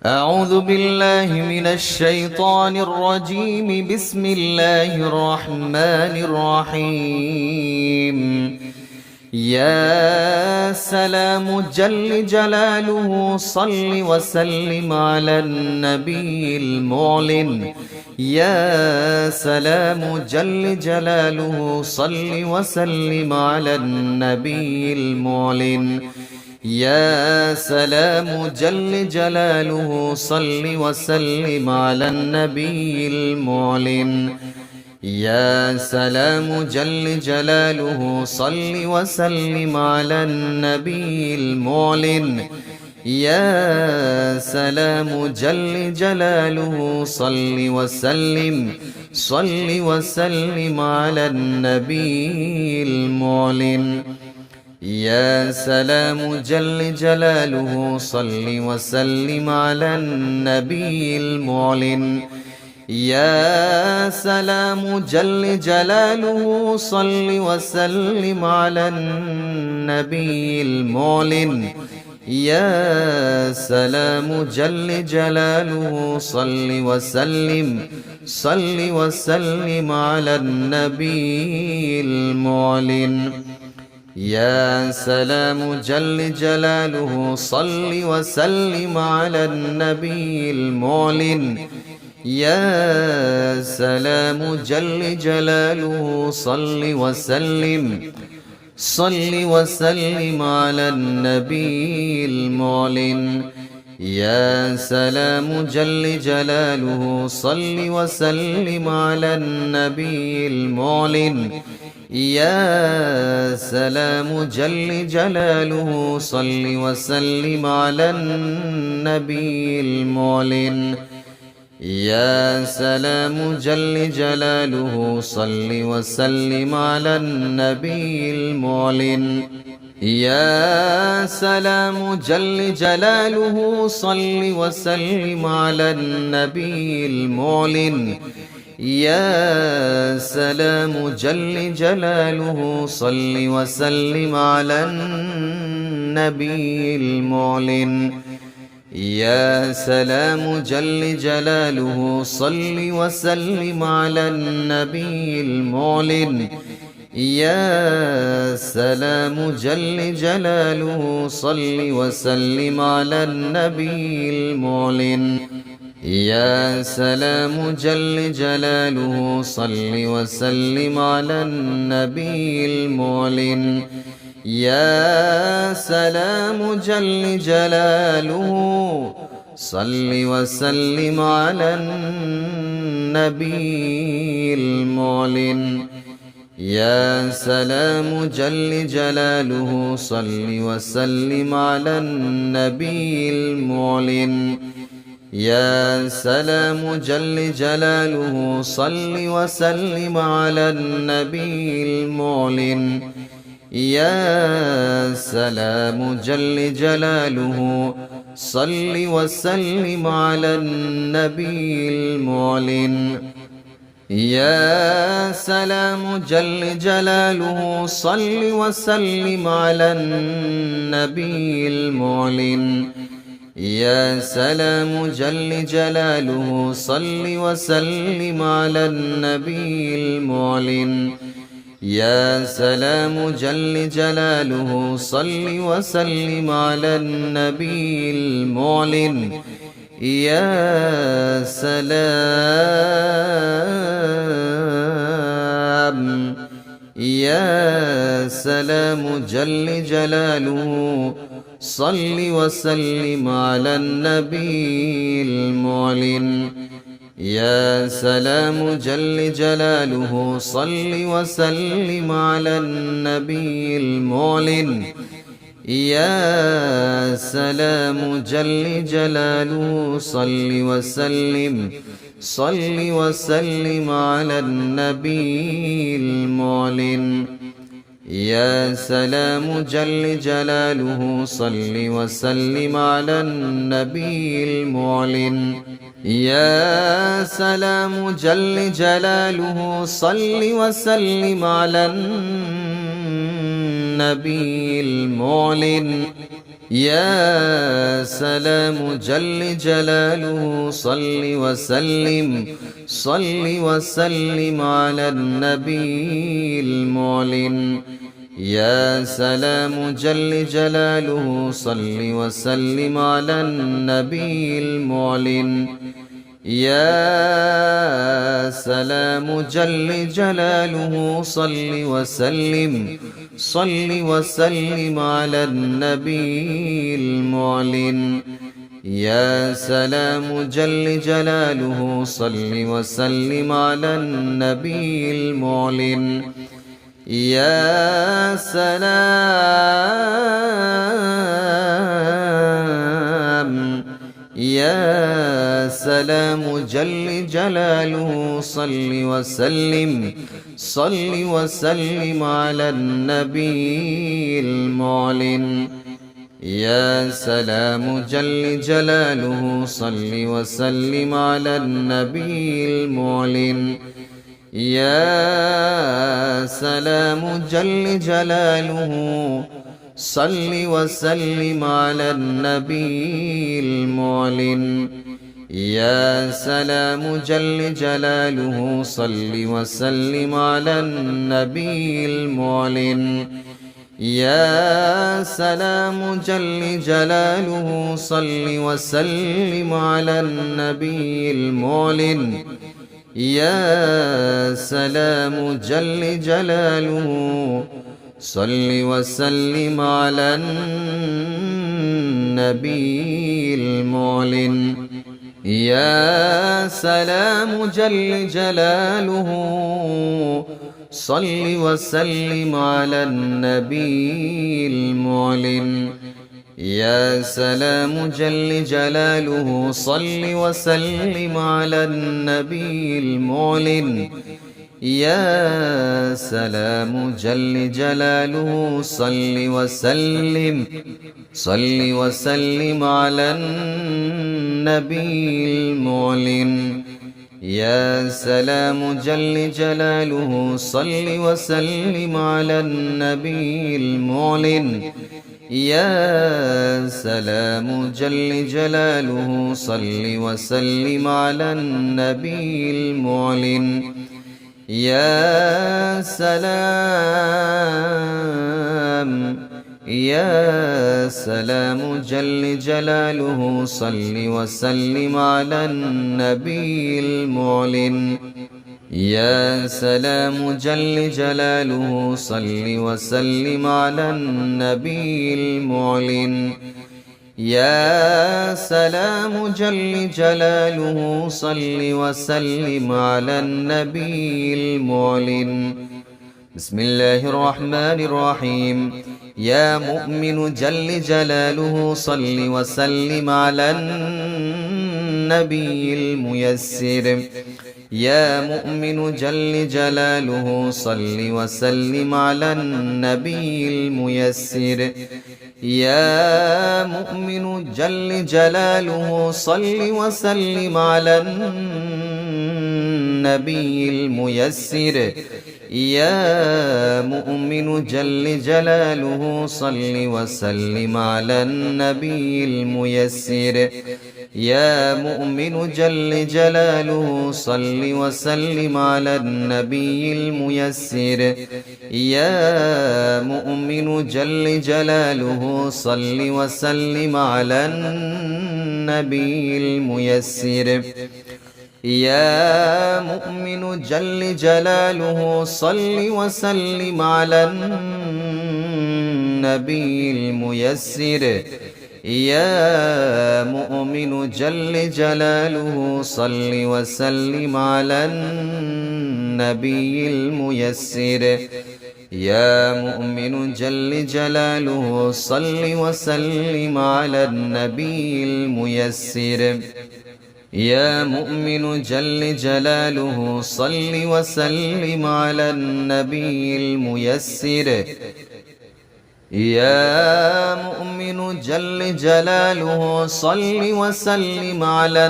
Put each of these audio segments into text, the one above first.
أعوذ بالله من الشيطان الرجيم. بسم الله الرحمن الرحيم. يا سلام جل جلاله صل وسلم على النبي المعلن. يا سلام جل جلاله صل وسلم على النبي المعلن. يا سلام جل جلاله صل وسلم على النبي المعلن. يا سلام جل جلاله صل وسلم على النبي المعلن. يا سلام جل جلاله صل وسلم على النبي المعلن. يا سلام جل جلاله صل وسلم على النبي المعلن. يا سلام جل جلاله صل وسلم على النبي المعلن. يا سلام جل جلاله صل وسلم على النبي المعلن. يا سلام جل جلاله صل وسلم على النبي المعلن. يا سلام جل جلاله صل وسلم على النبي المعلن. يا سلام جل جلاله صل وسلم على النبي المعلن. يا سلام جل جلاله صل وسلم على النبي المعلن. يا سلام جل جلاله صل وسلم على النبي المعلن. يا سلام جل جلاله صل وسلم على النبي المعلن. يا سلام جل جلاله صل وسلم على النبي المعلن. يا سلام جل جلاله صل وسلم على النبي المعلن. يا سلام جل جلاله صل وسلم على النبي المعلن. يا سلام جل جلاله صل وسلم على النبي المعلن. يا سلام جل جلاله صل وسلم على النبي المعلن. يا سلام جل جلاله صل وسلم على النبي المعلن. يا سلام جل جلاله صل وسلم على النبي المعلن. يا سلام جل جلاله صل وسلم على النبي المعلن. يا سلام جل جلاله صل وسلم على النبي المعلن. يا سلام جل جلاله صل وسلم على النبي المعلن. يا سلام جل جلاله صل وسلم على النبي المعلن. يا سلام يا سلام جل جلاله صل وسلم على النبي المعلن. يا سلام جل جلاله صل وسلم على النبي المعلن. يا سلام جل جلاله صل وسلم على النبي المعلن. يا سلام جل جلاله صل وسلم على النبي المعلن. يا سلام جل جلاله صل وسلم على النبي المعلن. يا سلام جل جلاله صل وسلم على النبي المعلن. يا سلام جل جلاله صل وسلم على النبي المعلن. يا سلام جل جلاله صل وسلم على النبي المعلن. يا سلام جل جلاله صل وسلم على النبي المعلن. يا سلام جل جلاله صل وسلم على النبي المعلن. يا سلام جل جلاله صل وسلم على النبي المعلن. يا سلام جل جلاله صل وسلم على النبي المعلن. يا سلام جل جلاله صل وسلم على النبي المعلن. يا سلام جل جلاله صل وسلم على النبي المعلن. يا سلام جل جلاله صل وسلم على النبي المعلن. يا سلام جل جلاله صل وسلم على النبي المعلن. يا سلام جل جلاله صل وسلم على النبي المعلن. يا سلام جل جلاله صل وسلم على النبي المعلن. يا سلام جل جلاله صل وسلم على النبي المعلن. يا سلام جل جلاله صل وسلم على النبي المعلن. يا سلام جل جلاله صل وسلم على النبي المعلن. يا سلام جل جلاله صل وسلم على النبي المعلن. يا سلام جل جلاله صل وسلم على النبي المعلن. بسم الله الرحمن الرحيم. يا مؤمن جل جلاله صل وسلم على النبي الميسر. يا مؤمن جل جلاله صل وسلم على النبي الميسر. يا مؤمن جل جلاله صل وسلم على النبي الميسر. يا مؤمن جل جلاله صل وسلم على النبي الميسر. يا مؤمن جل جلاله صل وسلم على النبي الميسر. يا مؤمن جل جلاله صل وسلم على النبي الميسر. يا مؤمن جل جلاله صل وسلم على النبي الميسر. يا مؤمن جل جلاله صل وسلم على النبي الميسر. يا مؤمن جل جلاله صل وسلم على النبي الميسر. يا مؤمن جل جلاله صل وسلم على النبي الميسر. يا مؤمن جل جلاله صل وسلم على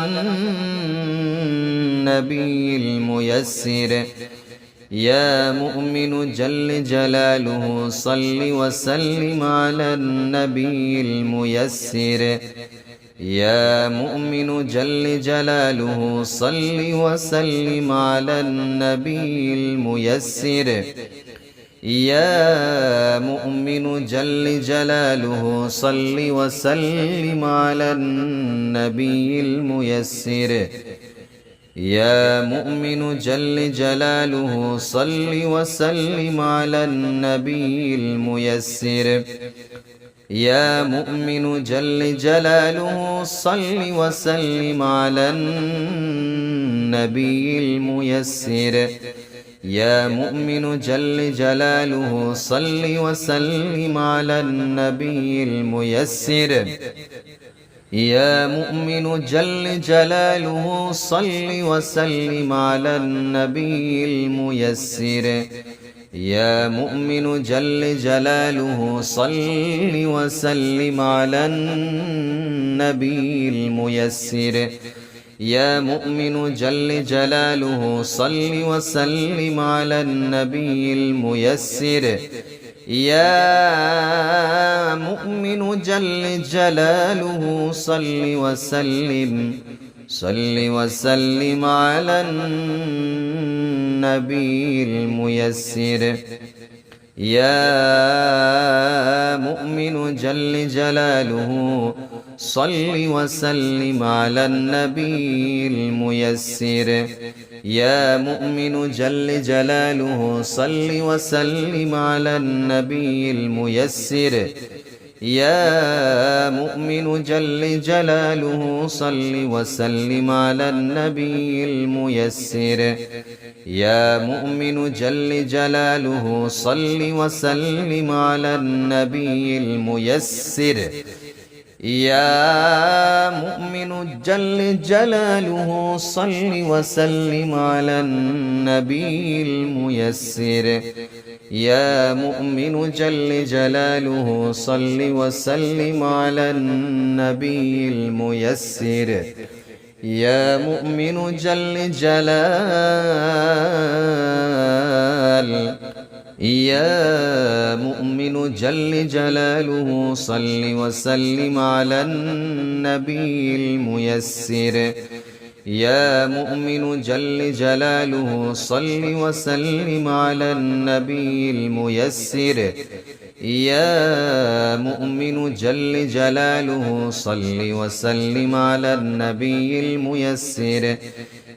النبي الميسر. يا مؤمن جل جلاله صل وسلم على النبي الميسر يا مؤمن جل جلاله صل وسلم على النبي الميسر يا مؤمن جل جلاله صل وسلم على النبي الميسر يا مؤمن جل جلاله صل وسلم على النبي الميسر يا مؤمن جل جلاله صل وسلم على النبي الميسر يا مؤمن جل جلاله صل وسلم على النبي الميسر يا مؤمن جل جلاله صل وسلم على النبي الميسر يا مؤمن جل جلاله صل وسلم على النبي الميسر يا مؤمن جل جلاله صل وسلم على النبي الميسر يا مؤمن جل جلاله صل وسلم على النبي الميسر يا مؤمن جل جلاله صل وسلم على النبي الميسر يا مؤمن جل جلاله صل وسلم على النبي الميسر يا مؤمن جل جلاله صل وسلم على النبي الميسر يا مؤمن جل جلاله صل وسلم على النبي الميسر يا مؤمن جل جلاله صل وسلم على النبي الميسر يا مؤمن جل جلاله صل وسلم على النبي الميسر يا مؤمن جل جلال يا مؤمن جل جلاله صل وسلم على النبي الميسر يا مؤمن جل جلاله صل وسلم على النبي الميسر يا مؤمن جل جلاله صل وسلم على النبي الميسر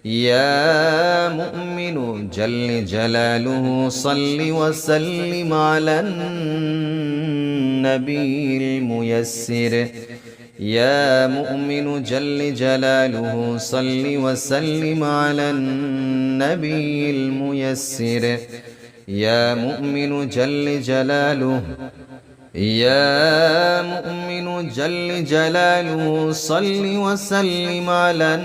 يا مؤمن جل جلاله صل وسلم على النبي الميسر يا مؤمن جل جلاله صل وسلم على النبي الميسر يا مؤمن جل جلاله يا مؤمن جل جلاله صل وسلم على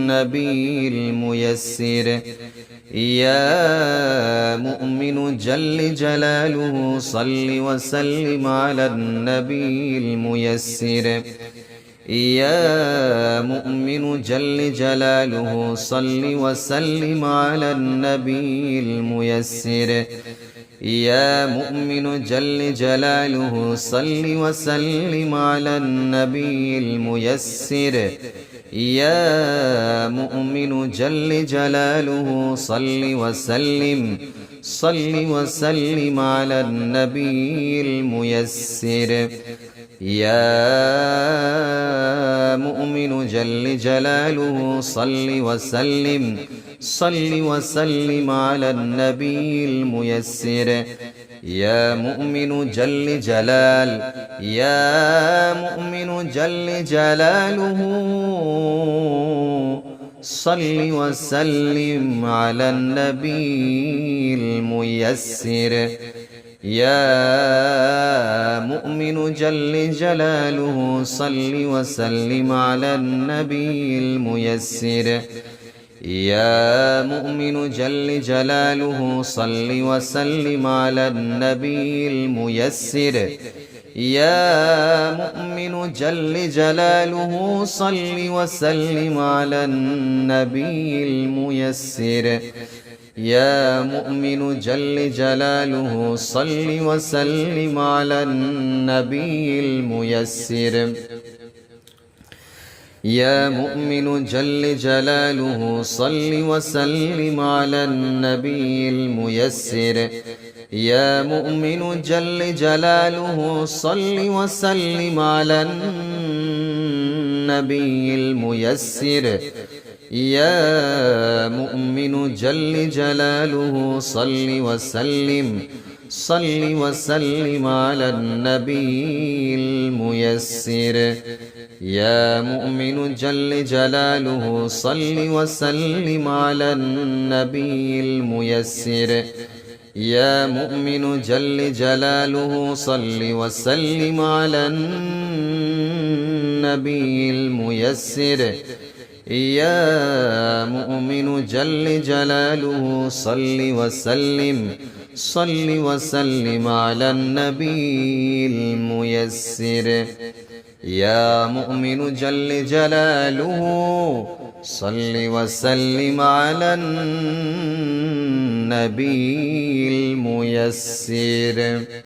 النبي الميسر يا مؤمن جل جلاله صل وسلم على النبي الميسر يا مؤمن جل جلاله صل وسلم على النبي الميسر يا مؤمن جل جلاله صل وسلم على النبي الميسر يا مؤمن جل جلاله صل وسلم على النبي الميسر يا مؤمن جل جلاله صل وسلم على النبي الميسر يا مؤمن جل جلال يا مؤمن جل جلاله صل وسلم على النبي الميسر يا مؤمن جل جلاله صل وسلم على النبي الميسر يا مؤمن جل جلاله صل وسلم على النبي الميسر يا مؤمن جل جلاله صل وسلم على النبي الميسر يا مؤمن جل جلاله صل وسلم على النبي الميسر يا مؤمن جل جلاله صل وسلم على النبي الميسر يا مؤمن جل جلاله صل وسلم على النبي الميسر يا مؤمن جل جلاله صل وسلم على النبي الميسر يا مؤمن جل جلاله صل وسلم على النبي الميسر يا مؤمن جل جلاله صل وسلم على النبي الميسر يا مؤمن جل جلاله صل وسلم على النبي الميسر يا مؤمن جل جلاله صل وسلم على النبي الميسر